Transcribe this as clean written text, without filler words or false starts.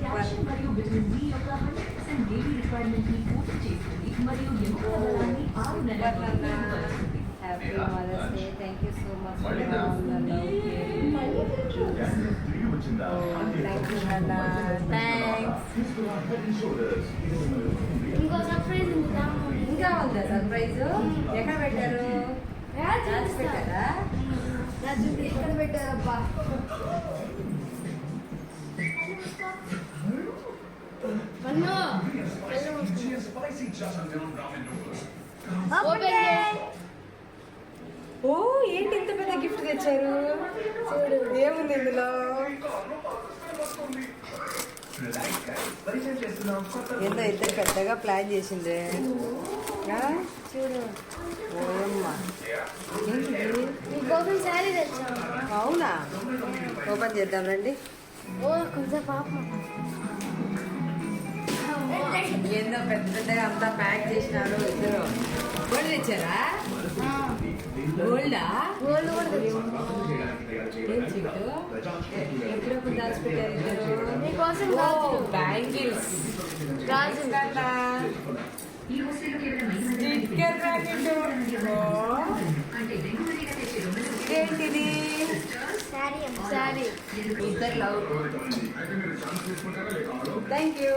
Calcium మరియు vitamin D యొక్క 100% daily requirement ని పూర్తి చేస్తుంది మరియు ఎముకల బలాన్ని 6 నెలల వరకు మెరుగుపరుస్తుంది. Happy mother's day. Thank you so much for thank you నాన్న. థ్యాంక్స్. ఇంకో సర్ప్రైజ్ ఉందా? ఇంకా ఉందా సర్ప్రైజ్? ఎక్కడ పెట్టారు? రాజు పెట్టారా? రాజు ఎక్కడ పెట్టారబ్బా? మన్ను ఓ ఏంటి ఇంత పెద్ద గిఫ్ట్ తెచ్చారు? చూడు ఏముంది ఇందులో. ఏందో ఇద్దరు పెద్దగా ప్లాన్ చేసింది. చూడు ఓయమ్మ ఏంటి? నీకోసం శారీ తెచ్చాను. అవునా? ఓపెన్ చేద్దాం రండి. ఓ కొంచెం పాప ఏందో పెద్ద పెద్దగా అంతా ప్యాక్ చేసినారు ఇద్దరు. గోల్డ్ తెచ్చారా? గోల్డా? గోల్డ్ కూడా తెచ్చాను. ఏం చీటు? ఎప్పుడెప్పుడు దాచిపెట్టారు ఇద్దరు? నీకోసం ఓ గాజులు. బ్యాంగిల్స్. గాజులు. ఈ వస్తువులు కేవలం 5 స్టిక్కర్ ప్యాకెట్. ఏంటిది? శారీ శారీ ఇద్దరు లవ్. Thank you.